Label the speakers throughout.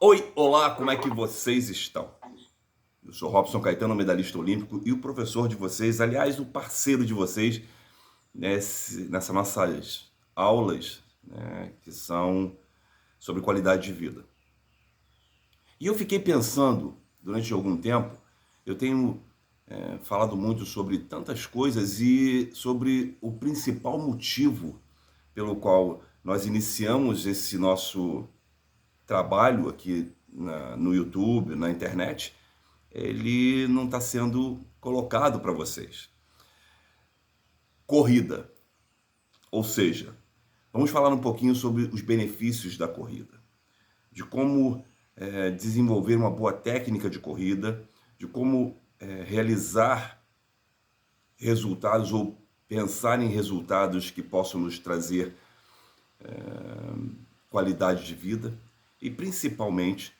Speaker 1: Oi, olá, como é que vocês estão? Eu sou Robson Caetano, medalhista olímpico e o professor de vocês, aliás, o parceiro de vocês nessas nossas aulas, né, que são sobre qualidade de vida. E eu fiquei pensando, durante algum tempo, eu tenho falado muito sobre tantas coisas e sobre o principal motivo pelo qual nós iniciamos esse nosso trabalho aqui no YouTube, na internet, ele não está sendo colocado para vocês. Corrida, ou seja, vamos falar um pouquinho sobre os benefícios da corrida, de como desenvolver uma boa técnica de corrida, de como realizar resultados ou pensar em resultados que possam nos trazer qualidade de vida e principalmente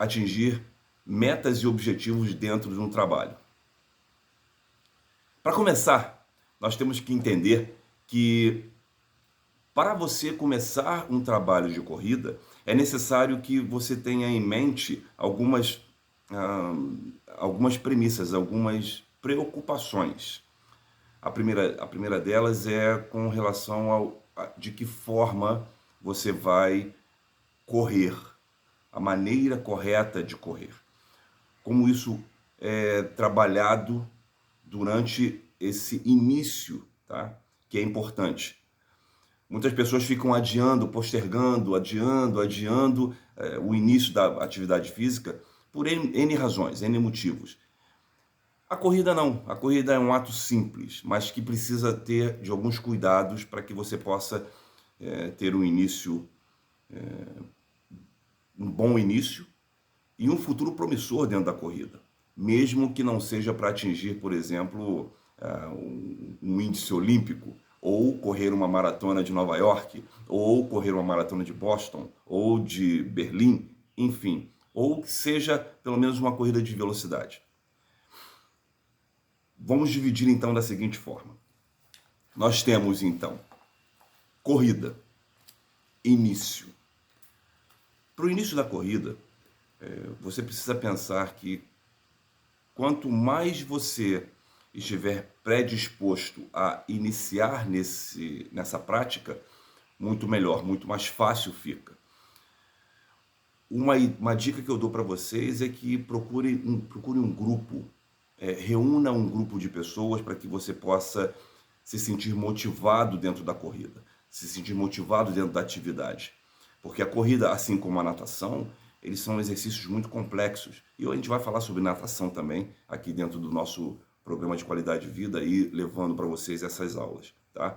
Speaker 1: atingir metas e objetivos dentro de um trabalho. Para começar, nós temos que entender que para você começar um trabalho de corrida, é necessário que você tenha em mente ah, algumas premissas, algumas preocupações. A primeira delas é com relação de que forma você vai correr, a maneira correta de correr. Como isso é trabalhado durante esse início, tá? Que é importante. Muitas pessoas ficam adiando o início da atividade física por N razões, N motivos. A corrida não. A corrida é um ato simples, mas que precisa ter de alguns cuidados para que você possa ter um bom início e um futuro promissor dentro da corrida, mesmo que não seja para atingir, por exemplo, um índice olímpico, ou correr uma maratona de Nova York, ou correr uma maratona de Boston, ou de Berlim, enfim, ou que seja pelo menos uma corrida de velocidade. Vamos dividir então da seguinte forma. Nós temos então corrida, início. Para o início da corrida, você precisa pensar que quanto mais você estiver predisposto a iniciar nessa prática, muito melhor, muito mais fácil fica. Uma dica que eu dou para vocês é que procure um grupo, reúna um grupo de pessoas para que você possa se sentir motivado dentro da corrida, se sentir motivado dentro da atividade. Porque a corrida, assim como a natação, eles são exercícios muito complexos. E hoje a gente vai falar sobre natação também, aqui dentro do nosso programa de qualidade de vida e levando para vocês essas aulas, tá?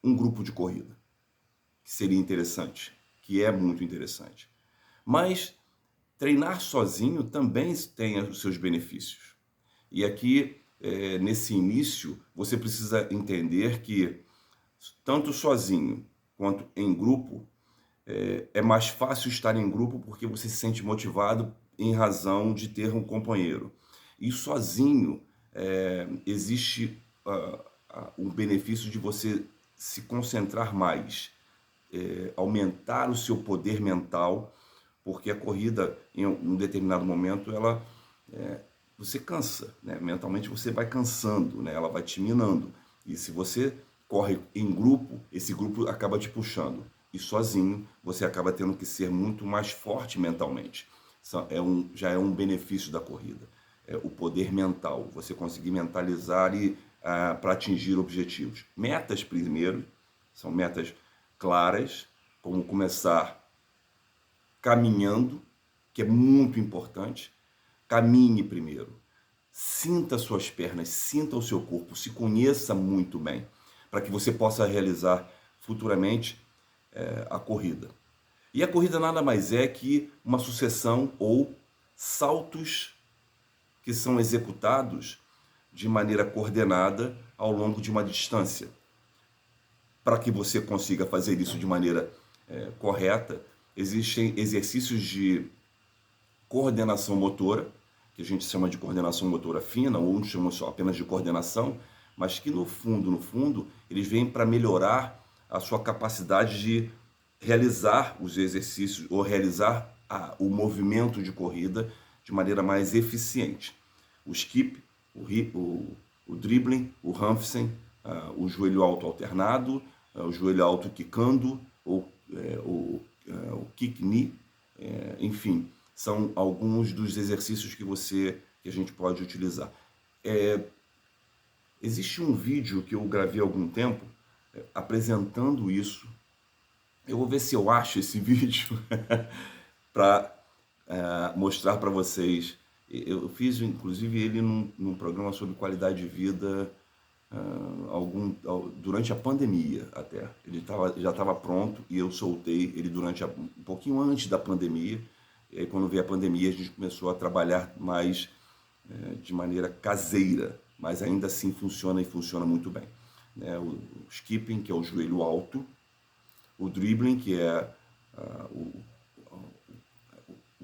Speaker 1: Um grupo de corrida, que seria interessante, que é muito interessante. Mas treinar sozinho também tem os seus benefícios. E aqui, nesse início, você precisa entender que tanto sozinho quanto em grupo, é mais fácil estar em grupo porque você se sente motivado em razão de ter um companheiro. E sozinho existe um benefício de você se concentrar mais, aumentar o seu poder mental, porque a corrida, em um determinado momento, você cansa, né? Mentalmente você vai cansando, né? Ela vai te minando. E se você corre em grupo, esse grupo acaba te puxando. E sozinho, você acaba tendo que ser muito mais forte mentalmente. Já é um benefício da corrida. É o poder mental, você conseguir mentalizar para atingir objetivos. Metas primeiro, são metas claras, como começar caminhando, que é muito importante. Caminhe primeiro. Sinta suas pernas, sinta o seu corpo, se conheça muito bem, para que você possa realizar futuramente a corrida. E a corrida nada mais é que uma sucessão ou saltos que são executados de maneira coordenada ao longo de uma distância. Para que você consiga fazer isso de maneira correta, existem exercícios de coordenação motora, que a gente chama de coordenação motora fina, ou uns chamam só apenas de coordenação, mas que no fundo, eles vêm para melhorar a sua capacidade de realizar os exercícios ou realizar o movimento de corrida de maneira mais eficiente. O skip, o dribbling, o hamstring, o joelho alto alternado, o joelho alto quicando, o kick knee, enfim, são alguns dos exercícios que a gente pode utilizar. Existe um vídeo que eu gravei há algum tempo apresentando isso. Eu vou ver se eu acho esse vídeo para mostrar para vocês. Eu fiz, inclusive, ele num programa sobre qualidade de vida durante a pandemia até. Ele já estava pronto e eu soltei ele um pouquinho antes da pandemia. E aí, quando veio a pandemia, a gente começou a trabalhar mais de maneira caseira, mas ainda assim funciona e funciona muito bem. O skipping, que é o joelho alto, o dribbling, que é o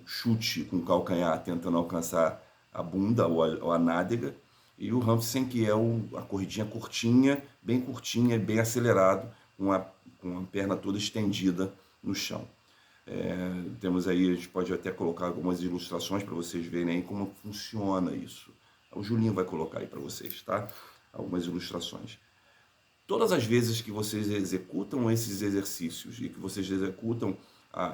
Speaker 1: chute com o calcanhar tentando alcançar a bunda ou a nádega, e o hamstring, que é a corridinha curtinha, bem acelerado, com a perna toda estendida no chão. Temos aí, a gente pode até colocar algumas ilustrações para vocês verem aí como funciona isso. O Julinho vai colocar aí para vocês, tá? Algumas ilustrações. Todas as vezes que vocês executam esses exercícios e que vocês executam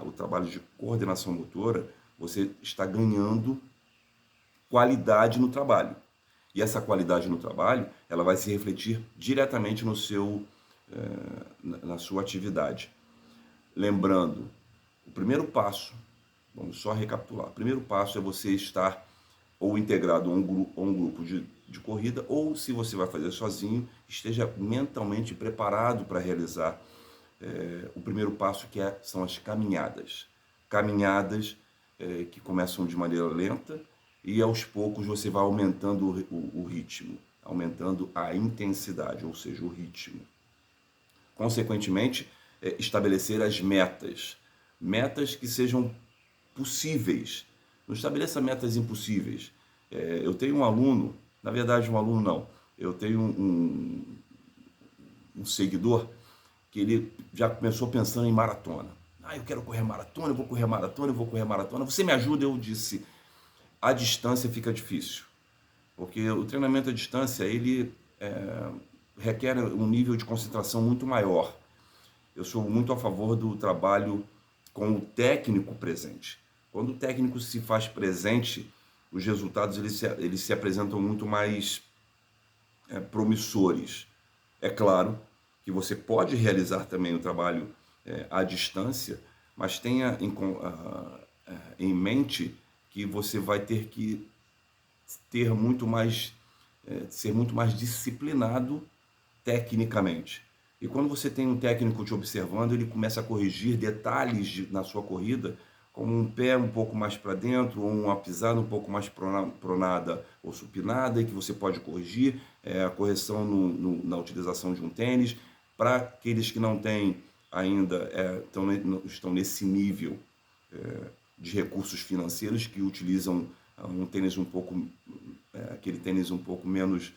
Speaker 1: o trabalho de coordenação motora, você está ganhando qualidade no trabalho. E essa qualidade no trabalho, ela vai se refletir diretamente na sua atividade. Lembrando, o primeiro passo, vamos só recapitular, o primeiro passo é você estar ou integrado a um grupo de corrida, ou se você vai fazer sozinho, esteja mentalmente preparado para realizar o primeiro passo, são as caminhadas. Caminhadas que começam de maneira lenta e aos poucos você vai aumentando o ritmo, aumentando a intensidade, ou seja, o ritmo. Consequentemente, estabelecer as metas. Metas que sejam possíveis. Não estabeleça metas impossíveis. Eu tenho um aluno, na verdade um aluno não, eu tenho um seguidor que ele já começou pensando em maratona. Eu quero correr maratona, eu vou correr maratona, eu vou correr maratona. Você me ajuda? Eu disse, a distância fica difícil. Porque o treinamento à distância, ele requer um nível de concentração muito maior. Eu sou muito a favor do trabalho com o técnico presente. Quando o técnico se faz presente, os resultados eles se apresentam muito mais promissores. É claro que você pode realizar também o trabalho à distância, mas tenha em mente que você vai ter que ser muito mais disciplinado tecnicamente. E quando você tem um técnico te observando, ele começa a corrigir detalhes na sua corrida, como um pé um pouco mais para dentro, ou uma pisada um pouco mais pronada ou supinada, e que você pode corrigir, a correção na utilização de um tênis. Para aqueles que não têm ainda, estão nesse nível de recursos financeiros, que utilizam um tênis aquele tênis um pouco menos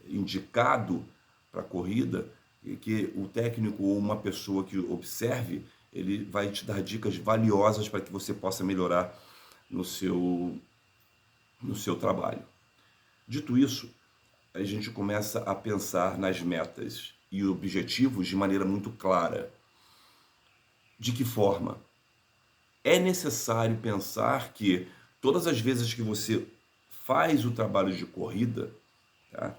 Speaker 1: indicado para corrida, que o técnico ou uma pessoa que observe, ele vai te dar dicas valiosas para que você possa melhorar no seu trabalho. Dito isso, a gente começa a pensar nas metas e objetivos de maneira muito clara. De que forma? É necessário pensar que todas as vezes que você faz o trabalho de corrida, tá,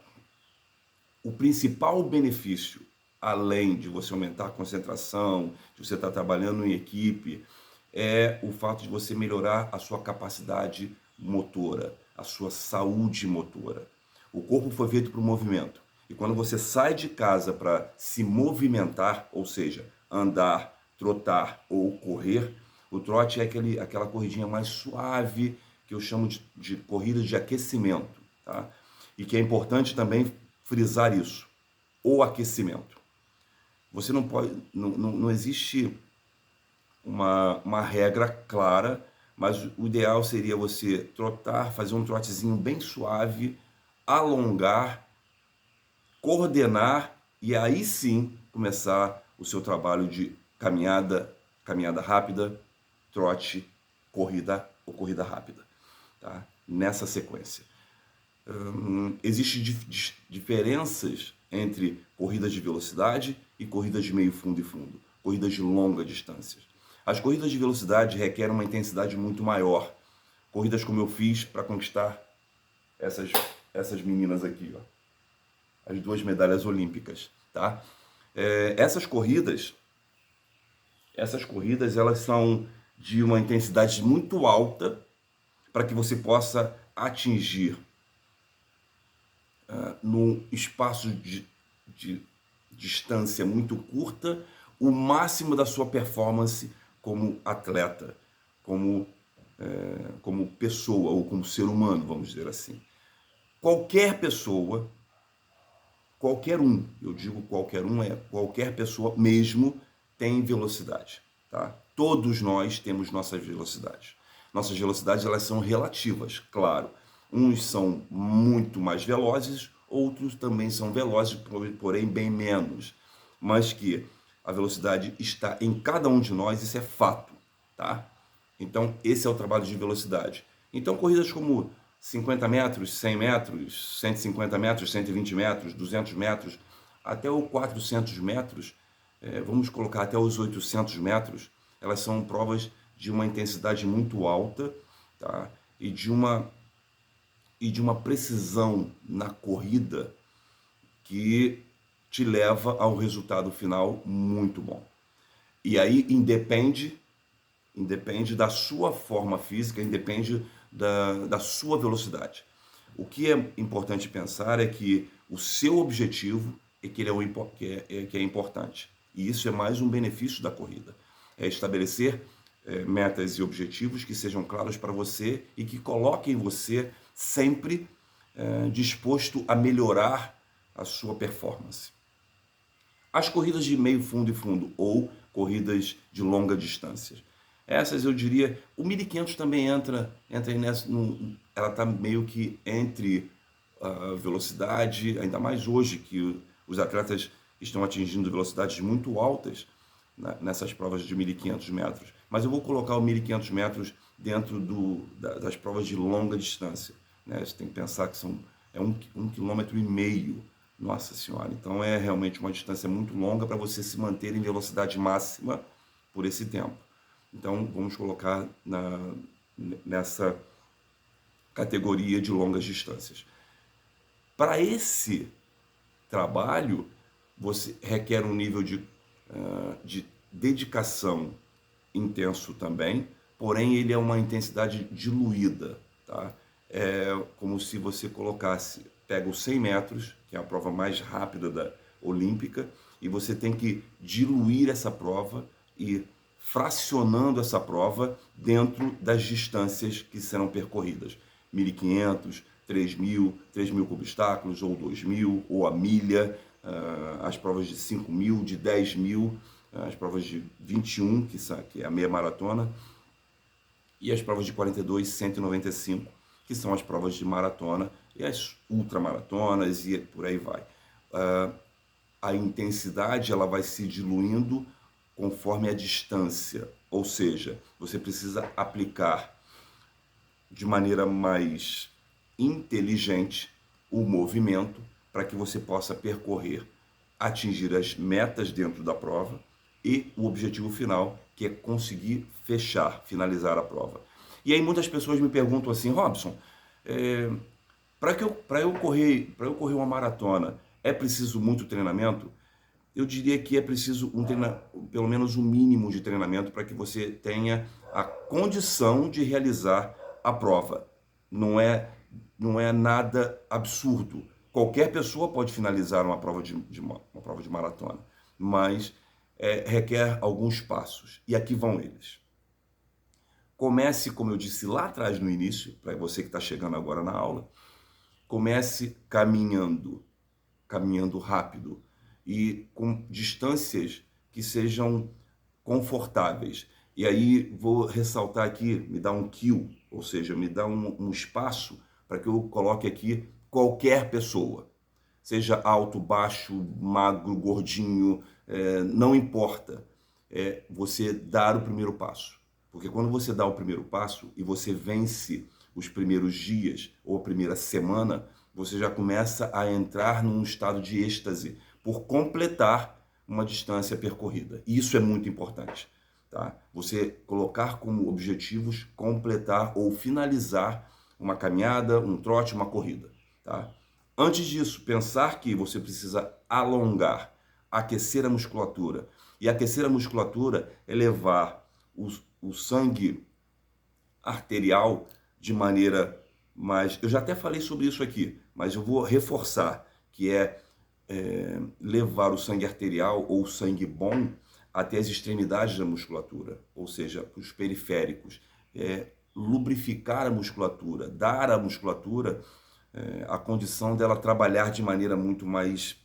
Speaker 1: o principal benefício, além de você aumentar a concentração, de você estar trabalhando em equipe, é o fato de você melhorar a sua capacidade motora, a sua saúde motora. O corpo foi feito para o movimento. E quando você sai de casa para se movimentar, ou seja, andar, trotar ou correr, o trote é aquela corridinha mais suave, que eu chamo de corrida de aquecimento, tá? E que é importante também frisar isso, o aquecimento. Você não pode, não existe uma regra clara, mas o ideal seria você trotar, fazer um trotezinho bem suave, alongar, coordenar e aí sim começar o seu trabalho de caminhada rápida, trote, corrida ou corrida rápida, tá? Nessa sequência. Existem diferenças entre corridas de velocidade e corridas de meio fundo e fundo, corridas de longa distância. As corridas de velocidade requerem uma intensidade muito maior. Corridas como eu fiz para conquistar essas meninas aqui, ó, as 2 medalhas olímpicas, tá? Essas corridas, elas são de uma intensidade muito alta para que você possa atingir num espaço de distância muito curta o máximo da sua performance como atleta, como pessoa ou como ser humano, vamos dizer assim. Qualquer pessoa, qualquer um, eu digo qualquer um, qualquer pessoa mesmo tem velocidade, tá? Todos nós temos nossas velocidades. Nossas velocidades, elas são relativas, claro. Uns são muito mais velozes, outros também são velozes, porém bem menos. Mas que a velocidade está em cada um de nós, isso é fato, tá? Então, esse é o trabalho de velocidade. Então, corridas como 50 metros, 100 metros, 150 metros, 120 metros, 200 metros, até os 400 metros, vamos colocar até os 800 metros, elas são provas de uma intensidade muito alta, tá? E de uma precisão na corrida que te leva ao resultado final muito bom. E aí independe da sua forma física, independe da sua velocidade. O que é importante pensar é que o seu objetivo é que é importante. E isso é mais um benefício da corrida. É estabelecer metas e objetivos que sejam claros para você e que coloquem você sempre disposto a melhorar a sua performance. As corridas de meio fundo e fundo ou corridas de longa distância. Essas eu diria, o 1500 também entra nessa, ela está meio que entre a velocidade, ainda mais hoje que os atletas estão atingindo velocidades muito altas nessas provas de 1500 metros. Mas eu vou colocar o 1500 metros dentro das provas de longa distância, né? Você tem que pensar que é 1,5 km. Nossa Senhora, então é realmente uma distância muito longa para você se manter em velocidade máxima por esse tempo. Então, vamos colocar nessa categoria de longas distâncias. Para esse trabalho, você requer um nível de dedicação intenso também, porém ele é uma intensidade diluída, tá? É como se você pega os 100 metros, que é a prova mais rápida da olímpica, e você tem que diluir essa prova e fracionando essa prova dentro das distâncias que serão percorridas. 1.500, 3.000 com obstáculos, ou 2.000, ou a milha, as provas de 5.000, de 10.000, as provas de 21, que é a meia maratona, e as provas de 42, 195, que são as provas de maratona, e as ultramaratonas, e por aí vai. A intensidade ela vai se diluindo conforme a distância, ou seja, você precisa aplicar de maneira mais inteligente o movimento para que você possa percorrer, atingir as metas dentro da prova e o objetivo final, que é conseguir finalizar a prova. E aí muitas pessoas me perguntam assim, Robson, para eu correr uma maratona, é preciso muito treinamento? Eu diria que é preciso pelo menos um mínimo de treinamento para que você tenha a condição de realizar a prova. Não é nada absurdo. Qualquer pessoa pode finalizar uma prova uma prova de maratona, mas requer alguns passos. E aqui vão eles. Comece, como eu disse lá atrás no início, para você que está chegando agora na aula, comece caminhando rápido e com distâncias que sejam confortáveis. E aí vou ressaltar aqui, me dá um kill, ou seja, me dá um espaço para que eu coloque aqui qualquer pessoa. seja alto, baixo, magro, gordinho, não importa. É você dar o primeiro passo. Porque quando você dá o primeiro passo e você vence os primeiros dias ou a primeira semana, você já começa a entrar num estado de êxtase por completar uma distância percorrida. E isso é muito importante. Tá? Você colocar como objetivos completar ou finalizar uma caminhada, um trote, uma corrida. Tá? Antes disso, pensar que você precisa alongar, aquecer a musculatura. E aquecer a musculatura é levar o sangue arterial de maneira mais... Eu já até falei sobre isso aqui, mas eu vou reforçar, que levar o sangue arterial ou o sangue bom até as extremidades da musculatura, ou seja, os periféricos. Lubrificar a musculatura, dar à musculatura a condição dela trabalhar de maneira muito mais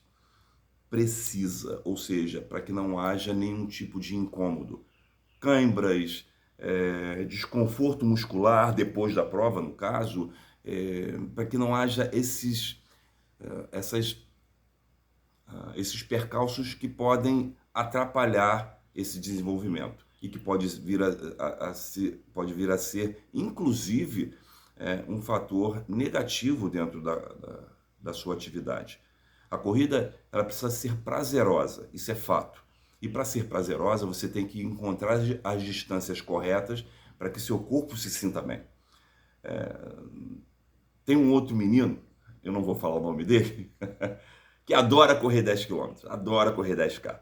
Speaker 1: precisa, ou seja, para que não haja nenhum tipo de incômodo. Cãibras, desconforto muscular depois da prova, no caso, para que não haja esses percalços que podem atrapalhar esse desenvolvimento e que pode vir a ser, inclusive, um fator negativo dentro da sua atividade. A corrida, ela precisa ser prazerosa, isso é fato. E para ser prazerosa, você tem que encontrar as distâncias corretas para que seu corpo se sinta bem. Tem um outro menino, eu não vou falar o nome dele, que adora correr 10 km, adora correr 10K.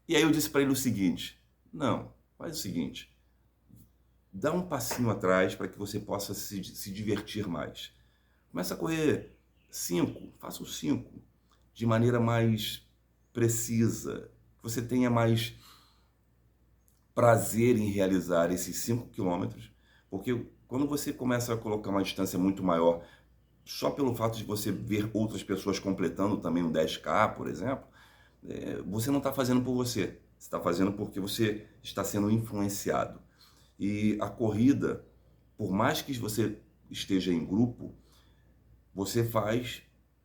Speaker 1: E aí eu disse para ele o seguinte: não, faz o seguinte, dá um passinho atrás para que você possa se divertir mais. Começa a correr 5, faça os 5 de maneira mais precisa, que você tenha mais prazer em realizar esses 5 quilômetros, porque quando você começa a colocar uma distância muito maior, só pelo fato de você ver outras pessoas completando também um 10K, por exemplo, você não está fazendo por você, você está fazendo porque você está sendo influenciado. E a corrida, por mais que você esteja em grupo, você faz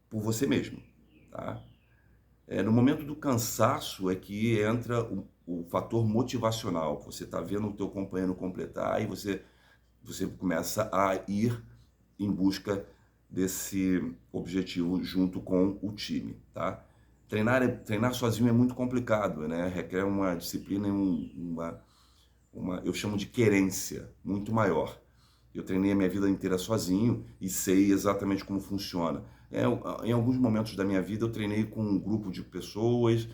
Speaker 1: por você mesmo, tá? No momento do cansaço é que entra o fator motivacional. Você está vendo o teu companheiro completar e você começa a ir em busca desse objetivo junto com o time, tá? Treinar sozinho é muito complicado, né? Requer uma disciplina e eu chamo de querência muito maior. Eu treinei a minha vida inteira sozinho e sei exatamente como funciona. Em alguns momentos da minha vida eu treinei com um grupo de pessoas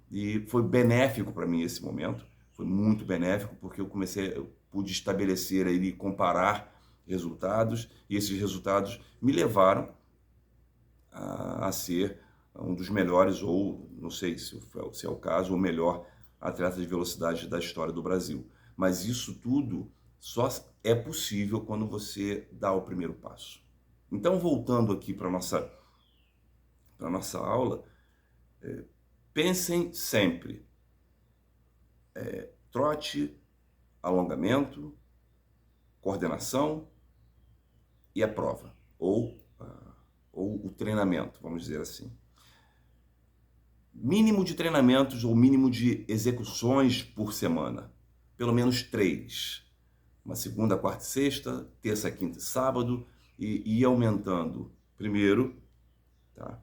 Speaker 1: e foi benéfico para mim esse momento. Foi muito benéfico porque eu pude estabelecer e comparar resultados e esses resultados me levaram a ser um dos melhores, ou não sei se é o caso, o melhor atleta de velocidade da história do Brasil. Mas isso tudo só é possível quando você dá o primeiro passo. Então, voltando aqui para a nossa aula, pensem sempre, trote, alongamento, coordenação e a prova, ou o treinamento, vamos dizer assim. Mínimo de treinamentos ou mínimo de execuções por semana, pelo menos 3. Uma segunda, quarta e sexta, terça, quinta e sábado, e ir aumentando, primeiro, tá?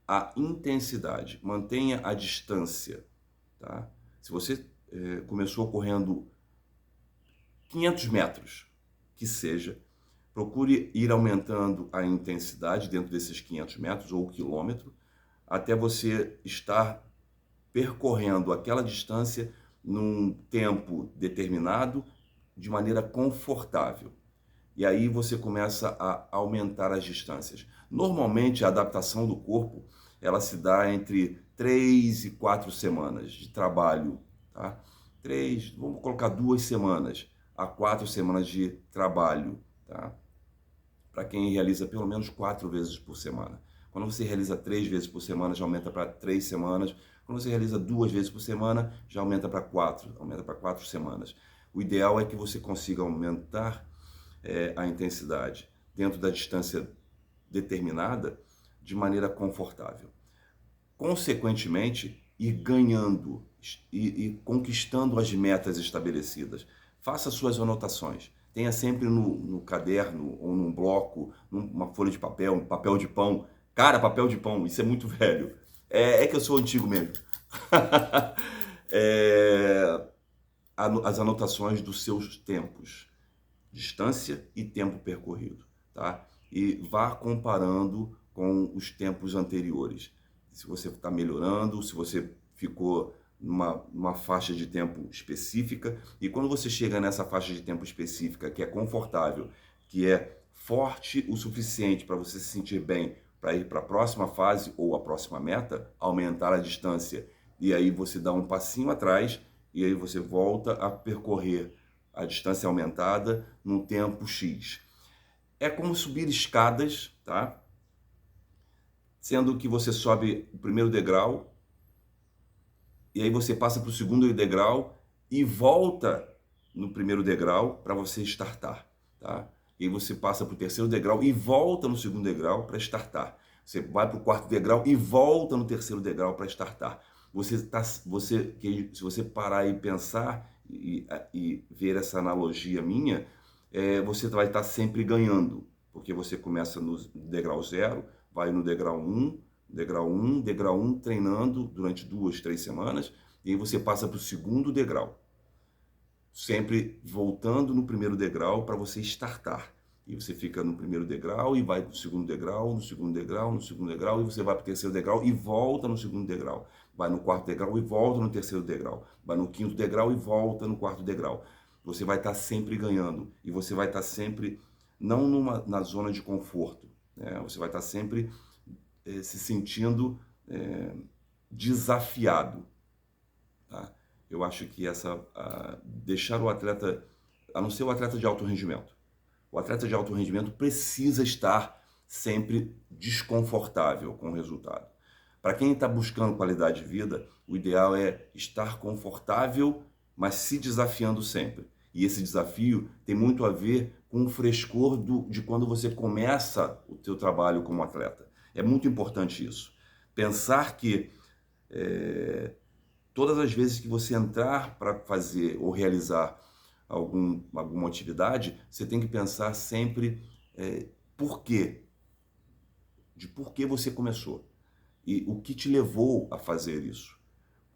Speaker 1: A intensidade, mantenha a distância, tá? Se você começou correndo 500 metros, que seja, procure ir aumentando a intensidade dentro desses 500 metros ou quilômetro, até você estar percorrendo aquela distância num tempo determinado, de maneira confortável. E aí você começa a aumentar as distâncias. Normalmente a adaptação do corpo, ela se dá entre 3 e 4 semanas de trabalho, tá? Vamos colocar 2 semanas a 4 semanas de trabalho, tá? Para quem realiza pelo menos 4 vezes por semana. Quando você realiza 3 vezes por semana, já aumenta para 3 semanas. Quando você realiza 2 vezes por semana, já aumenta para 4 semanas. O ideal é que você consiga aumentar a intensidade dentro da distância determinada de maneira confortável. Consequentemente, ir ganhando e conquistando as metas estabelecidas. Faça suas anotações. Tenha sempre no caderno ou num bloco, numa folha de papel, um papel de pão. Cara, papel de pão, isso é muito velho. É que eu sou antigo mesmo. As anotações dos seus tempos, distância e tempo percorrido, tá? E vá comparando com os tempos anteriores. Se você está melhorando, se você ficou numa faixa de tempo específica, e quando você chega nessa faixa de tempo específica, que é confortável, que é forte o suficiente para você se sentir bem, para ir para a próxima fase ou a próxima meta, aumentar a distância, e aí você dá um passinho atrás, e aí você volta a percorrer a distância aumentada num tempo X. É como subir escadas, tá? Sendo que você sobe o primeiro degrau, e aí você passa para o segundo degrau e volta no primeiro degrau para você startar, tá? E aí você passa para o terceiro degrau e volta no segundo degrau para startar. Você vai para o quarto degrau e volta no terceiro degrau para startar. Se você parar e pensar e ver essa analogia minha, você vai estar sempre ganhando, porque você começa no degrau 0, vai no degrau 1, degrau 1, treinando durante 2, 3 semanas, e aí você passa para o segundo degrau, sempre voltando no primeiro degrau para você startar. E você fica no primeiro degrau e vai para o segundo degrau, no segundo degrau, no segundo degrau, e você vai para o terceiro degrau e volta no segundo degrau. Vai no quarto degrau e volta no terceiro degrau. Vai no quinto degrau e volta no quarto degrau. Você vai estar sempre ganhando e você vai estar sempre, não na zona de conforto, né? Você vai estar sempre se sentindo desafiado, tá? Eu acho que deixar o atleta, a não ser o atleta de alto rendimento, o atleta de alto rendimento precisa estar sempre desconfortável com o resultado. Para quem está buscando qualidade de vida, o ideal é estar confortável, mas se desafiando sempre. E esse desafio tem muito a ver com o frescor de quando você começa o teu trabalho como atleta. É muito importante isso. Pensar que todas as vezes que você entrar para fazer ou realizar alguma atividade, você tem que pensar sempre por quê, de por que você começou e o que te levou a fazer isso.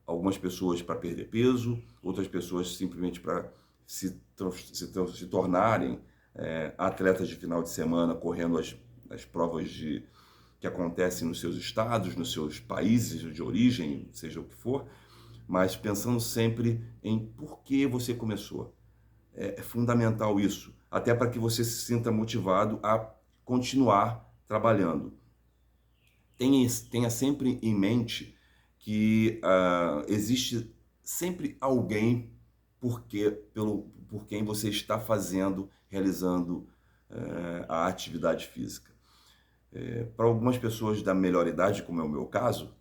Speaker 1: Algumas pessoas para perder peso, outras pessoas simplesmente para se tornarem atletas de final de semana, correndo as provas que acontecem nos seus estados, nos seus países de origem, seja o que for, mas pensando sempre em por que você começou. É fundamental isso, até para que você se sinta motivado a continuar trabalhando. Tenha sempre em mente que existe sempre alguém por quem você está realizando a atividade física. Para algumas pessoas da melhor idade, como é o meu caso,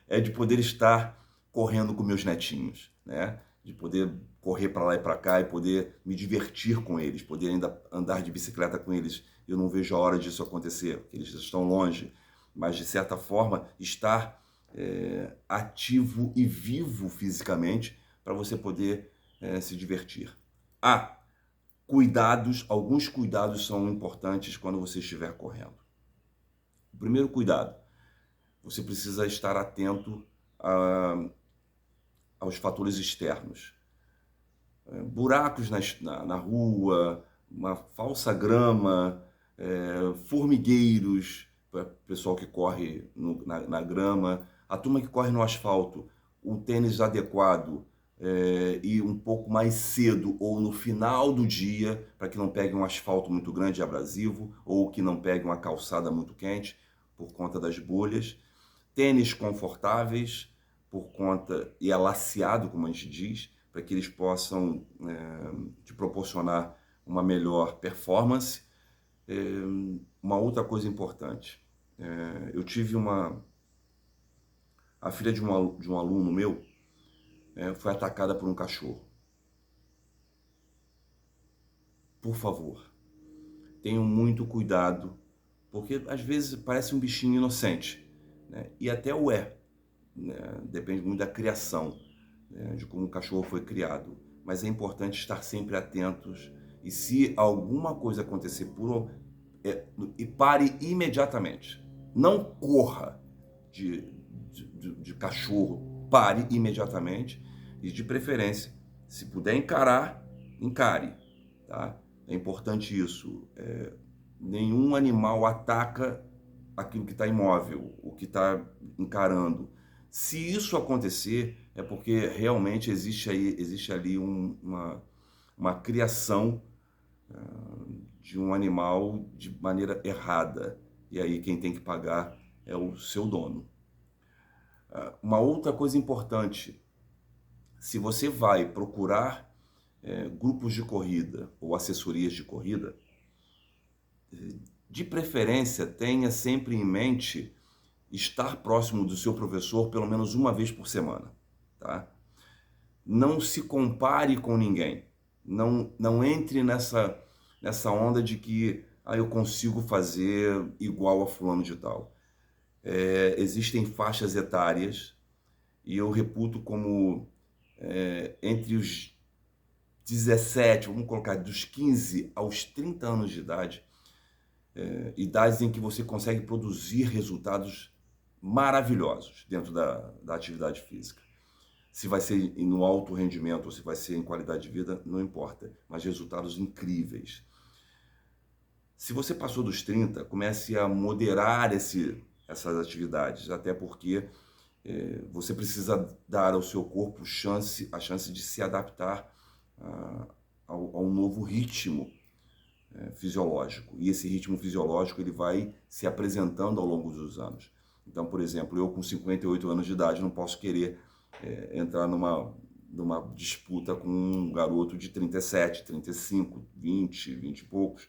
Speaker 1: é de poder estar correndo com meus netinhos, né? De poder correr para lá e para cá e poder me divertir com eles, poder ainda andar de bicicleta com eles. Eu não vejo a hora disso acontecer, porque eles estão longe, mas de certa forma estar ativo e vivo fisicamente para você poder se divertir. Alguns cuidados são importantes quando você estiver correndo. O primeiro cuidado, você precisa estar atento aos fatores externos. Buracos na rua, uma falsa grama, formigueiros, para o pessoal que corre na grama, a turma que corre no asfalto, um tênis adequado e um pouco mais cedo ou no final do dia, para que não pegue um asfalto muito grande e abrasivo ou que não pegue uma calçada muito quente por conta das bolhas. Tênis confortáveis e alaciado, como a gente diz, para que eles possam te proporcionar uma melhor performance. Uma outra coisa importante, eu tive a filha de um aluno meu foi atacada por um cachorro. Por favor, tenham muito cuidado, porque às vezes parece um bichinho inocente, né? E até o é, né? Depende muito da criação, né? De como o cachorro foi criado. Mas é importante estar sempre atentos e se alguma coisa acontecer e pare imediatamente. Não corra de, de cachorro, pare imediatamente e de preferência, se puder encarar, encare, tá? É importante isso. Nenhum animal ataca aquilo que está imóvel, o que está encarando. Se isso acontecer, é porque realmente existe ali uma criação de um animal de maneira errada. E aí quem tem que pagar é o seu dono. Uma outra coisa importante, se você vai procurar grupos de corrida ou assessorias de corrida, de preferência tenha sempre em mente estar próximo do seu professor pelo menos uma vez por semana, tá? Não se compare com ninguém. Não entre nessa onda de que eu consigo fazer igual a fulano de tal. Existem faixas etárias e eu reputo como entre os 17, vamos colocar dos 15 aos 30 anos de idade, idades em que você consegue produzir resultados maravilhosos dentro da atividade física. Se vai ser no alto rendimento ou se vai ser em qualidade de vida, não importa, mas resultados incríveis. Se você passou dos 30, comece a moderar essas atividades, até porque você precisa dar ao seu corpo a chance de se adaptar ao novo ritmo fisiológico. E esse ritmo fisiológico ele vai se apresentando ao longo dos anos. Então, por exemplo, eu com 58 anos de idade não posso querer entrar numa disputa com um garoto de 37, 35, 20 e poucos,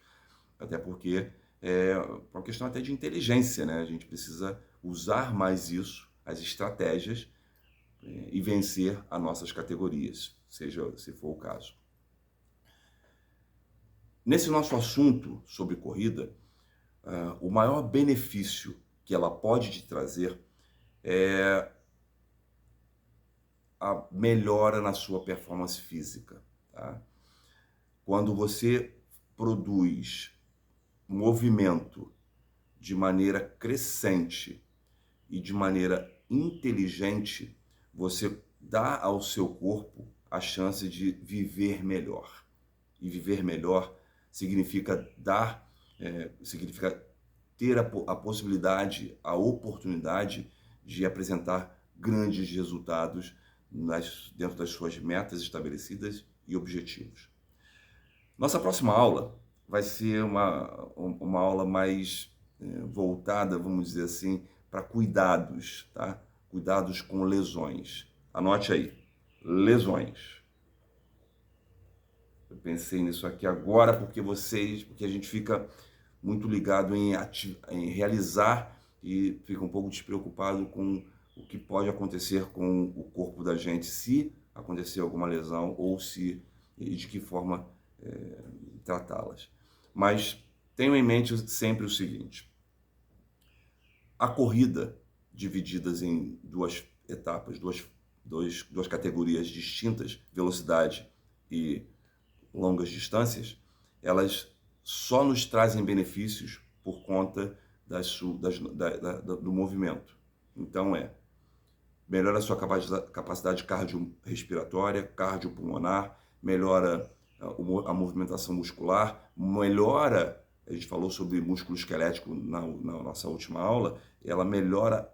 Speaker 1: até porque é uma questão até de inteligência, né? A gente precisa usar mais isso, as estratégias, e vencer as nossas categorias, seja se for o caso. Nesse nosso assunto sobre corrida, o maior benefício que ela pode te trazer é a melhora na sua performance física, tá? Quando você produz movimento de maneira crescente e de maneira inteligente, você dá ao seu corpo a chance de viver melhor. E viver melhor significa significa ter a possibilidade, a oportunidade de apresentar grandes resultados dentro das suas metas estabelecidas e objetivos. Nossa próxima aula vai ser uma aula mais voltada, vamos dizer assim, para cuidados, tá? Cuidados com lesões. Anote aí, lesões. Eu pensei nisso aqui agora porque a gente fica muito ligado em realizar e fica um pouco despreocupado com o que pode acontecer com o corpo da gente se acontecer alguma lesão ou e de que forma tratá-las. Mas tenham em mente sempre o seguinte: a corrida, divididas em duas etapas, duas categorias distintas, velocidade e longas distâncias, elas só nos trazem benefícios por conta do movimento. Então melhora a sua capacidade cardiorrespiratória, cardiopulmonar, melhora a movimentação muscular, melhora, a gente falou sobre músculo esquelético na nossa última aula, ela melhora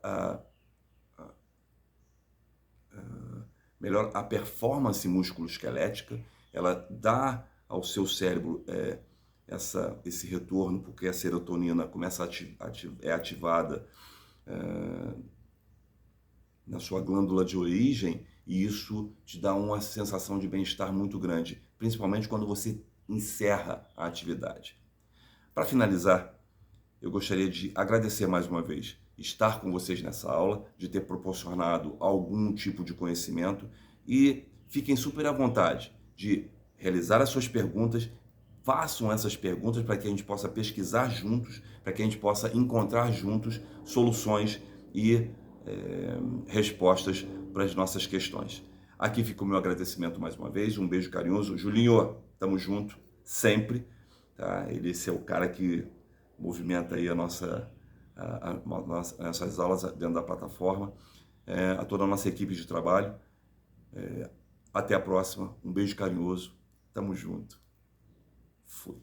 Speaker 1: a performance musculoesquelética, ela dá ao seu cérebro esse retorno, porque a serotonina começa é ativada na sua glândula de origem, e isso te dá uma sensação de bem-estar muito grande, principalmente quando você encerra a atividade. Para finalizar, eu gostaria de agradecer mais uma vez estar com vocês nessa aula, de ter proporcionado algum tipo de conhecimento, e fiquem super à vontade de realizar as suas perguntas façam essas perguntas para que a gente possa pesquisar juntos, para que a gente possa encontrar juntos soluções e respostas para as nossas questões. Aqui fica o meu agradecimento mais uma vez, um beijo carinhoso. Julinho, tamo junto, sempre. Tá? Esse é o cara que movimenta aí nossas aulas dentro da plataforma, a toda a nossa equipe de trabalho. Até a próxima, um beijo carinhoso, tamo junto. Fui.